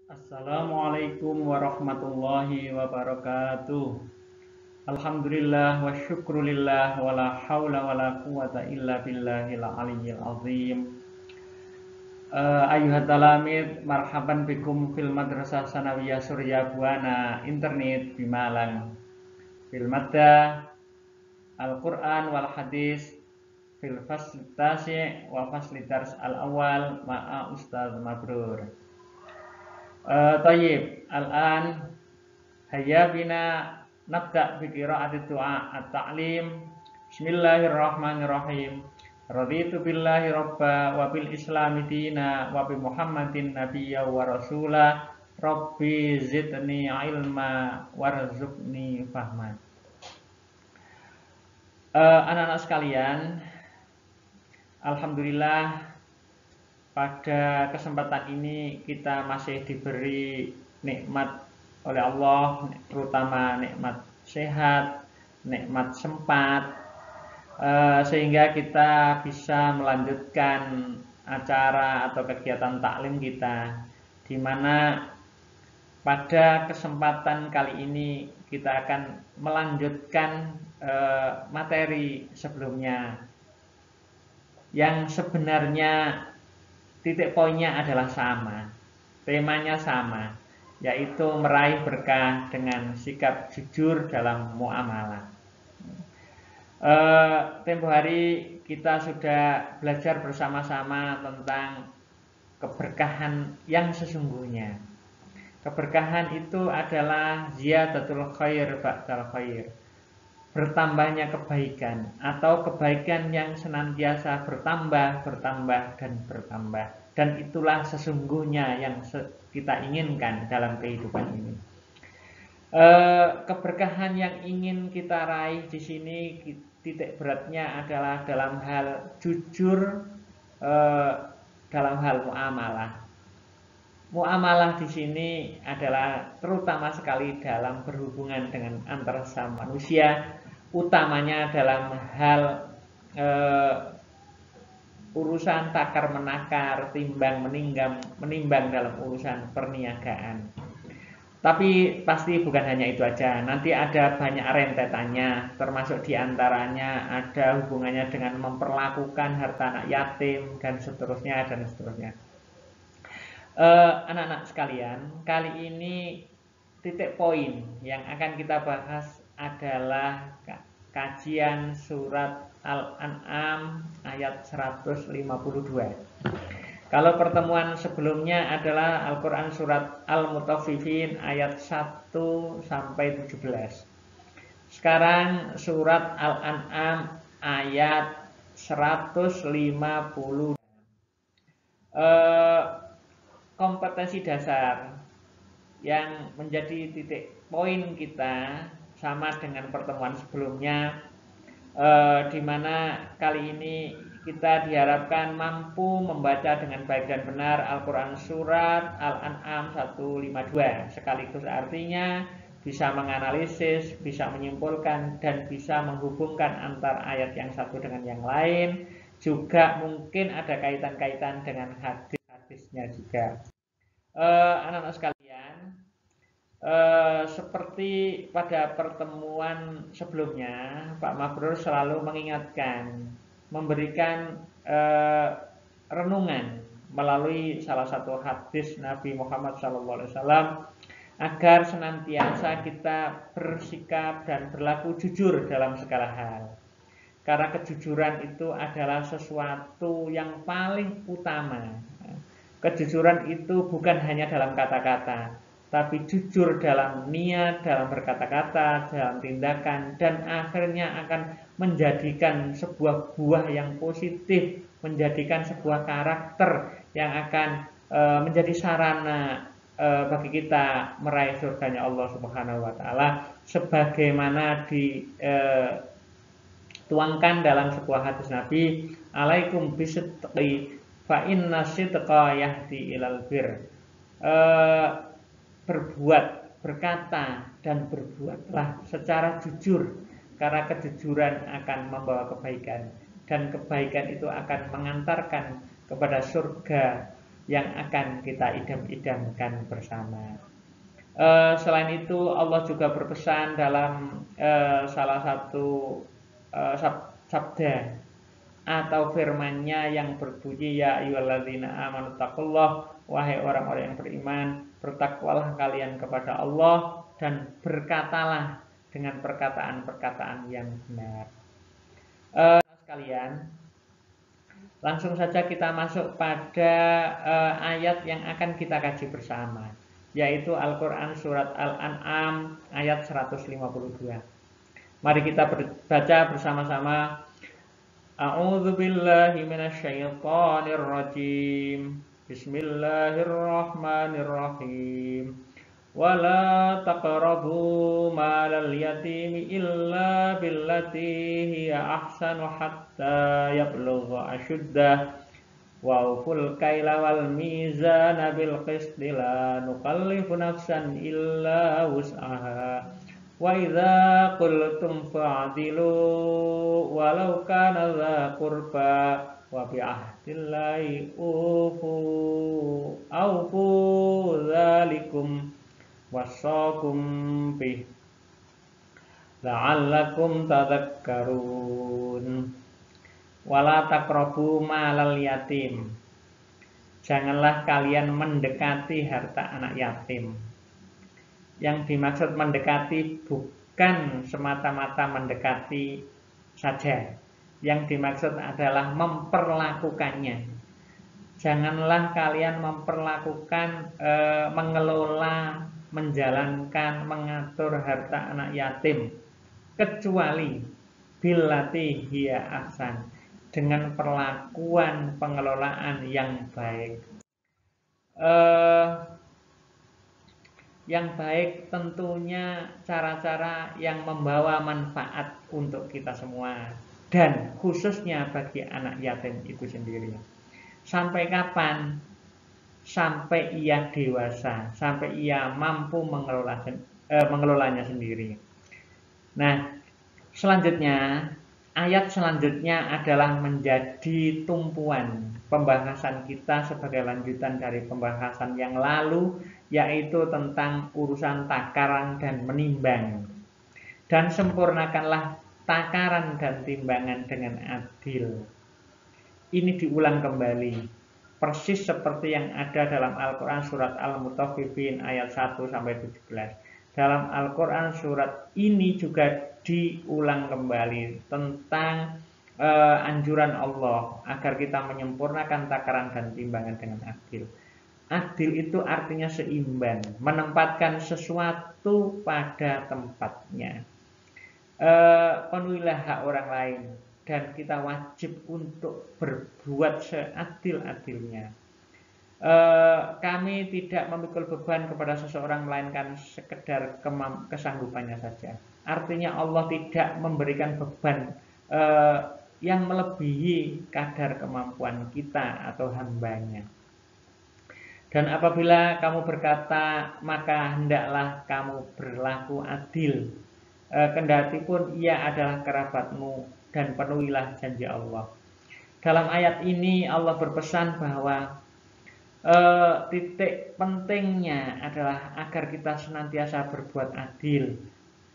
Assalamualaikum warahmatullahi wabarakatuh. Alhamdulillah wa syukrulillah wa la hawla wa la quwata illa billahil aliyyil azim. Ayuhat talamid, marhaban bikum fil madrasah sanawiyah Surya Buana Internet Bimalang. Fil madda Al-Quran wal hadis fil fasilitasi wa fasilitars al-awal ma'a Ustaz Mabrur. Tayyib, al-an hayya bina nabda bi qiraati du'a at-ta'lim. Bismillahirrahmanirrahim. Raditu billahi rabba wa bil islami dina wa bi Muhammadin nabiyya wa rasula. Rabbi zidni ilma warzuqni fahma. Anak-anak sekalian, alhamdulillah pada kesempatan ini kita masih diberi nikmat oleh Allah, terutama nikmat sehat, nikmat sempat, sehingga kita bisa melanjutkan acara atau kegiatan taklim kita, di mana pada kesempatan kali ini kita akan melanjutkan materi sebelumnya yang sebenarnya titik poinnya adalah sama, temanya sama, yaitu meraih berkah dengan sikap jujur dalam muamalah. Tempo hari kita sudah belajar bersama-sama tentang keberkahan yang sesungguhnya. Keberkahan itu adalah ziyadatul khair ba'dal khair, bertambahnya kebaikan atau kebaikan yang senantiasa bertambah, dan bertambah. Dan itulah sesungguhnya yang kita inginkan dalam kehidupan ini. Keberkahan yang ingin kita raih di sini titik beratnya adalah dalam hal jujur, dalam hal muamalah. Muamalah di sini adalah terutama sekali dalam berhubungan dengan antar sesama manusia, utamanya dalam hal urusan takar menakar, timbang menimbang dalam urusan perniagaan. Tapi pasti bukan hanya itu aja, nanti ada banyak rentetannya, termasuk diantaranya ada hubungannya dengan memperlakukan harta anak yatim dan seterusnya dan seterusnya. Anak-anak sekalian, kali ini titik poin yang akan kita bahas adalah kajian surat Al-An'am ayat 152. Kalau pertemuan sebelumnya adalah Al-Quran surat Al-Mutaffifin ayat 1 sampai 17. Sekarang surat Al-An'am ayat 150. Kompetensi dasar yang menjadi titik poin kita sama dengan pertemuan sebelumnya, di mana kali ini kita diharapkan mampu membaca dengan baik dan benar Al-Quran surat Al-An'am 152, sekaligus artinya bisa menganalisis, bisa menyimpulkan, dan bisa menghubungkan antar ayat yang satu dengan yang lain. Juga mungkin ada kaitan-kaitan dengan hadis-hadisnya juga. Anak-anak sekalian, seperti pada pertemuan sebelumnya, Pak Mabrur selalu mengingatkan, memberikan renungan melalui salah satu hadis Nabi Muhammad SAW agar senantiasa kita bersikap dan berlaku jujur dalam segala hal. Karena kejujuran itu adalah sesuatu yang paling utama. Kejujuran itu bukan hanya dalam kata-kata, tapi jujur dalam niat, dalam berkata-kata, dalam tindakan, dan akhirnya akan menjadikan sebuah buah yang positif, menjadikan sebuah karakter yang akan menjadi sarana bagi kita meraih surganya Allah Subhanahu wa taala, sebagaimana dituangkan dalam sebuah hadis Nabi, alaikum bisidqi fa inna sidqa yahdi ilal bir. Berbuat, berkata, dan berbuatlah secara jujur, karena kejujuran akan membawa kebaikan, dan kebaikan itu akan mengantarkan kepada surga yang akan kita idam-idamkan bersama. Selain itu Allah juga berpesan dalam salah satu sabda atau firman-Nya yang berbunyi, ya ayyuhalladzina amanu taqullah, wahai orang-orang yang beriman, bertakwalah kalian kepada Allah dan berkatalah dengan perkataan-perkataan yang benar. Sekalian, langsung saja kita masuk pada ayat yang akan kita kaji bersama, yaitu Al-Quran Surat Al-An'am ayat 152. Mari kita baca bersama-sama. A'udzu billahi minasyaitonir rajim. Bismillahirrahmanirrahim. Wala taqrabu malal yatimi illa billati hiya ahsanu hatta yablugha ashuddah wa awful kaila wal mizana bil qisti la nukallifu nafsan illa wus'aha. Wa idza qultum fa'dilu walau kana dza qurba wa bi ahdillahi awfu dzalikum wasaqum bih la'allakum tadhakkarun. Wala taqrabu malal yatim. Janganlah kalian mendekati harta anak yatim. Yang dimaksud mendekati bukan semata-mata mendekati saja. Yang dimaksud adalah memperlakukannya. Janganlah kalian memperlakukan, mengelola, menjalankan, mengatur harta anak yatim, kecuali billati hiya ahsan, dengan perlakuan pengelolaan yang baik. Yang baik tentunya cara-cara yang membawa manfaat untuk kita semua, dan khususnya bagi anak yatim itu sendiri. Sampai kapan? Sampai ia dewasa, sampai ia mampu mengelolanya sendiri. Nah, selanjutnya, ayat selanjutnya adalah menjadi tumpuan pembahasan kita sebagai lanjutan dari pembahasan yang lalu, yaitu tentang urusan takaran dan menimbang. Dan sempurnakanlah takaran dan timbangan dengan adil. Ini diulang kembali, persis seperti yang ada dalam Al-Quran Surat Al-Mutaffifin ayat 1-17. Dalam Al-Quran surat ini juga diulang kembali tentang anjuran Allah agar kita menyempurnakan takaran dan timbangan dengan adil. Adil itu artinya seimbang, menempatkan sesuatu pada tempatnya. Penuhilah hak orang lain, dan kita wajib untuk berbuat seadil-adilnya. Kami tidak memikul beban kepada seseorang melainkan sekedar kesanggupannya saja. Artinya Allah tidak memberikan beban yang melebihi kadar kemampuan kita atau hambanya. Dan apabila kamu berkata, maka hendaklah kamu berlaku adil, kendati pun ia adalah kerabatmu, dan penuhilah janji Allah. Dalam ayat ini Allah berpesan bahwa titik pentingnya adalah agar kita senantiasa berbuat adil.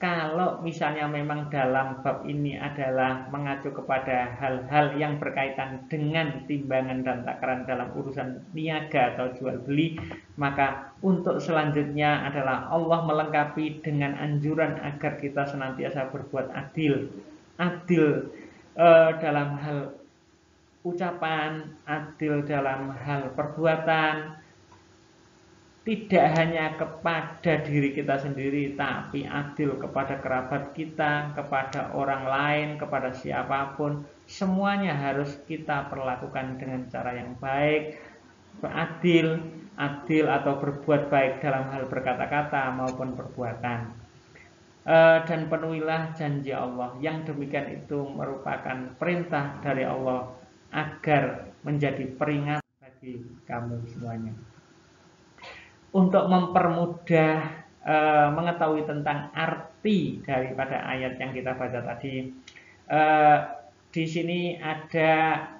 Kalau misalnya memang dalam bab ini adalah mengacu kepada hal-hal yang berkaitan dengan timbangan dan takaran dalam urusan niaga atau jual beli, maka untuk selanjutnya adalah Allah melengkapi dengan anjuran agar kita senantiasa berbuat adil. Adil dalam hal ucapan, adil dalam hal perbuatan, tidak hanya kepada diri kita sendiri, tapi adil kepada kerabat kita, kepada orang lain, kepada siapapun. Semuanya harus kita perlakukan dengan cara yang baik, adil atau berbuat baik dalam hal berkata-kata maupun perbuatan. Dan penuhilah janji Allah. Yang demikian itu merupakan perintah dari Allah agar menjadi peringatan bagi kamu semuanya. Untuk mempermudah mengetahui tentang arti daripada ayat yang kita baca tadi, di sini ada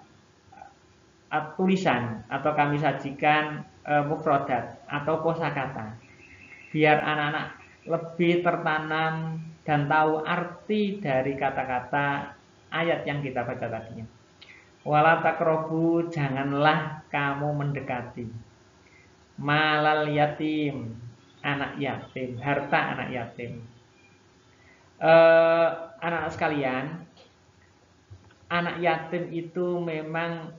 tulisan atau kami sajikan mufradat atau kosakata, biar anak-anak lebih tertanam dan tahu arti dari kata-kata ayat yang kita baca tadinya. Wala taqrabu, janganlah kamu mendekati malal yatim, anak yatim, harta anak yatim. Anak-anak sekalian, anak yatim itu memang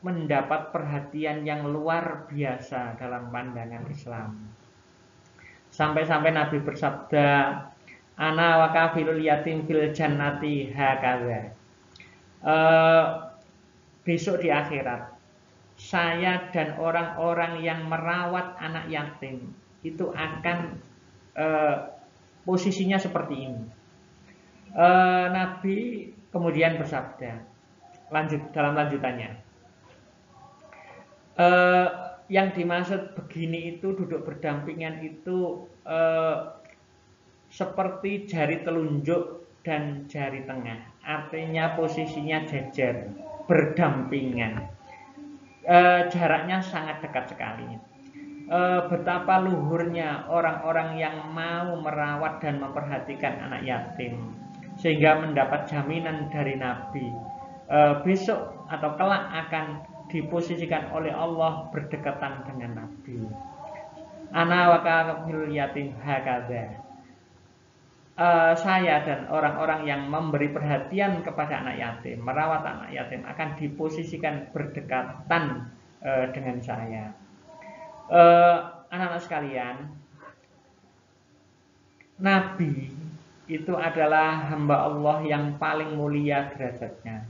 mendapat perhatian yang luar biasa dalam pandangan Islam. Sampai-sampai Nabi bersabda, ana wa kafilul yatim fil jannati hakadha. Besok di akhirat, saya dan orang-orang yang merawat anak yatim itu akan posisinya seperti ini. Nabi kemudian bersabda, dalam lanjutannya, yang dimaksud begini itu duduk berdampingan itu seperti jari telunjuk dan jari tengah, artinya posisinya jejer, berdampingan, jaraknya sangat dekat sekali. Betapa luhurnya orang-orang yang mau merawat dan memperhatikan anak yatim, sehingga mendapat jaminan dari Nabi besok atau kelak akan diposisikan oleh Allah berdekatan dengan Nabi. Ana wa kafilul yatim hakadha. Saya dan orang-orang yang memberi perhatian kepada anak yatim, merawat anak yatim akan diposisikan berdekatan dengan saya. Anak-anak sekalian, Nabi itu adalah hamba Allah yang paling mulia derajatnya,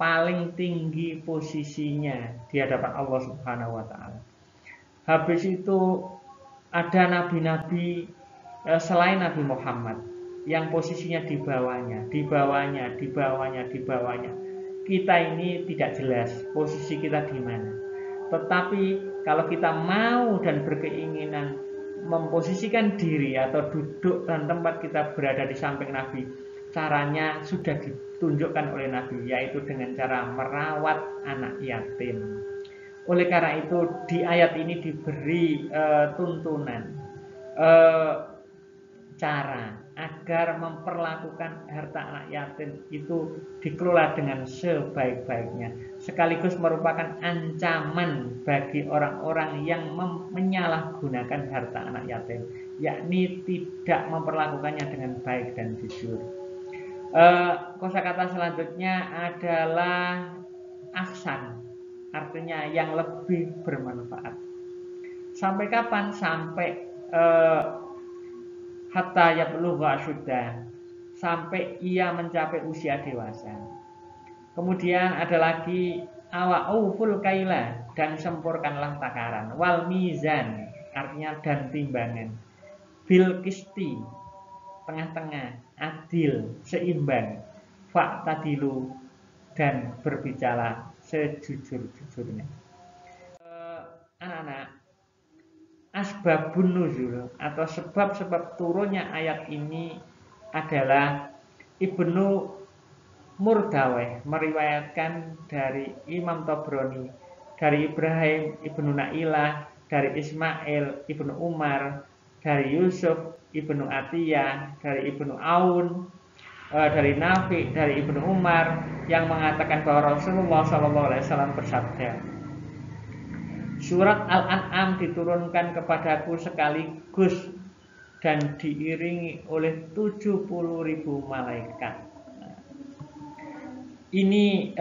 paling tinggi posisinya di hadapan Allah Subhanahu wa taala. Habis itu ada nabi-nabi selain Nabi Muhammad yang posisinya di bawahnya, di bawahnya, di bawahnya, di bawahnya. Kita ini tidak jelas posisi kita di mana. Tetapi kalau kita mau dan berkeinginan memposisikan diri atau duduk dan tempat kita berada di samping Nabi, caranya sudah ditunjukkan oleh Nabi, yaitu dengan cara merawat anak yatim. Oleh karena itu di ayat ini diberi tuntunan, cara agar memperlakukan harta anak yatim itu dikelola dengan sebaik-baiknya, sekaligus merupakan ancaman bagi orang-orang yang menyalahgunakan harta anak yatim, yakni tidak memperlakukannya dengan baik dan jujur. Kosakata selanjutnya adalah ahsan, artinya yang lebih bermanfaat. Sampai kapan? Sampai hatta yablugha asyuddah, sampai ia mencapai usia dewasa. Kemudian ada lagi awa'uful kaila, dan sempurkanlah takaran, wal mizan, artinya dan timbangan, bil kisti, tengah-tengah, adil, seimbang, fa'tadilu, dan berbicara sejujur-jujurnya. Anak-anak, asbabun nuzul atau sebab-sebab turunnya ayat ini adalah Ibnu Murdaweh meriwayatkan dari Imam Tabrani, dari Ibrahim Ibnu Nailah, dari Ismail Ibnu Umar, dari Yusuf Ibnu Atiyah, dari Ibnu Aun, dari Nafi, dari Ibnu Umar, yang mengatakan bahwa Rasulullah SAW bersabda, surat Al-An'am diturunkan kepadaku sekaligus dan diiringi oleh 70.000 malaikat. Ini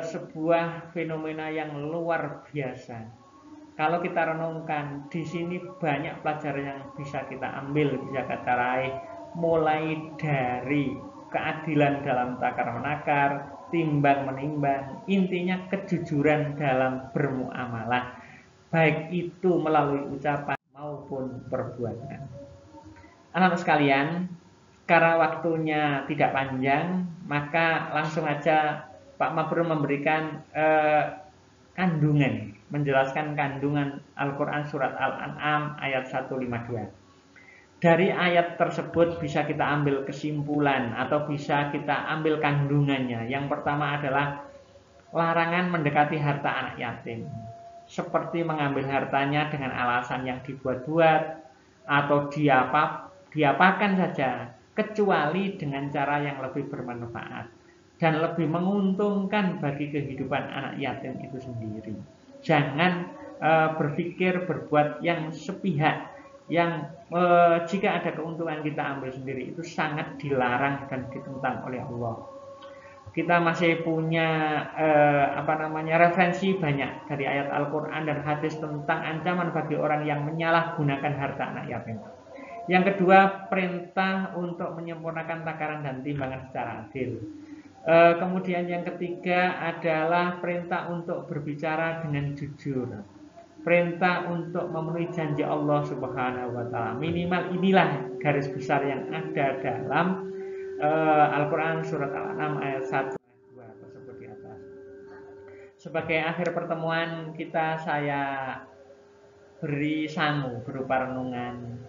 sebuah fenomena yang luar biasa. Kalau kita renungkan, di sini banyak pelajaran yang bisa kita ambil, bisa kita raih, mulai dari keadilan dalam takar menakar, timbang menimbang, intinya kejujuran dalam bermuamalah, baik itu melalui ucapan maupun perbuatan. Anak-anak sekalian, karena waktunya tidak panjang, maka langsung aja Pak Mabrur memberikan kandungan, menjelaskan kandungan Al-Quran surat Al-An'am ayat 152. Dari ayat tersebut bisa kita ambil kesimpulan atau bisa kita ambil kandungannya. Yang pertama adalah larangan mendekati harta anak yatim, seperti mengambil hartanya dengan alasan yang dibuat-buat atau diapakan saja, kecuali dengan cara yang lebih bermanfaat dan lebih menguntungkan bagi kehidupan anak yatim itu sendiri. Jangan berpikir berbuat yang sepihak, yang jika ada keuntungan kita ambil sendiri, itu sangat dilarang dan ditentang oleh Allah. Kita masih punya referensi banyak dari ayat Al-Quran dan hadis tentang ancaman bagi orang yang menyalahgunakan harta anak yatim. Yang kedua, perintah untuk menyempurnakan takaran dan timbangan secara adil. Kemudian yang ketiga adalah perintah untuk berbicara dengan jujur. Perintah untuk memenuhi janji Allah Subhanahu wa taala. Minimal inilah garis besar yang ada dalam Al-Quran surat Al-An'am ayat 1 dan 2 tersebut di atas. Sebagai akhir pertemuan kita, saya beri sangu berupa renungan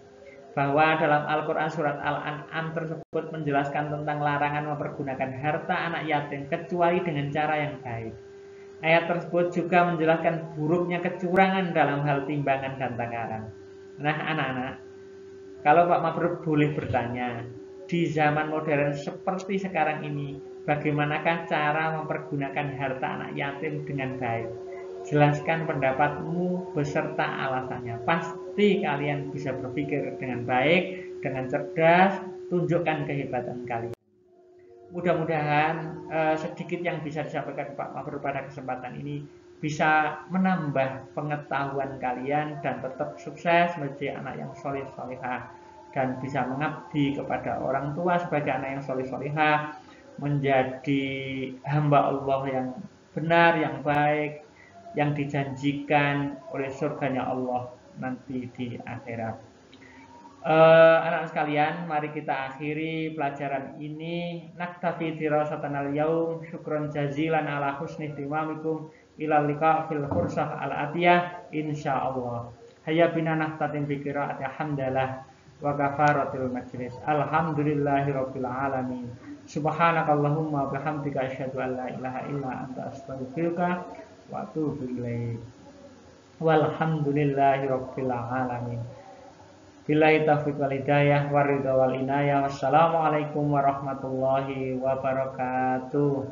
bahwa dalam Al-Quran surat Al-An'am tersebut menjelaskan tentang larangan mempergunakan harta anak yatim kecuali dengan cara yang baik. Ayat tersebut juga menjelaskan buruknya kecurangan dalam hal timbangan dan takaran. Nah anak-anak, kalau Pak Mabrur boleh bertanya, di zaman modern seperti sekarang ini, bagaimanakah cara mempergunakan harta anak yatim dengan baik? Jelaskan pendapatmu beserta alasannya. Pasti kalian bisa berpikir dengan baik, dengan cerdas, tunjukkan kehebatan kalian. Mudah-mudahan sedikit yang bisa disampaikan Pak Mabrur pada kesempatan ini bisa menambah pengetahuan kalian dan tetap sukses menjadi anak yang soleh-solehah dan bisa mengabdi kepada orang tua sebagai anak yang soleh-solehah, menjadi hamba Allah yang benar, yang baik, yang dijanjikan oleh surganya Allah nanti di akhirat. Anak sekalian, mari kita akhiri pelajaran ini. Naktafi dirasatanal yaum, syukron jazilan ala husni timamikum, ilal liqa fil fursah al atiyah insyaallah. Hayya bina nahtatin bi qiraati hamdalah wa kafaratil majlis. Alhamdulillahirabbil alamin. Subhanakallahumma bihamdika asyhadu an la ilaha illa anta astaghfiruka wa atubu ilaik. Walhamdulillahirabbil alamin. Billahi taufiq wal hidayah waridha wal inayah. Wassalamualaikum warahmatullahi wabarakatuh.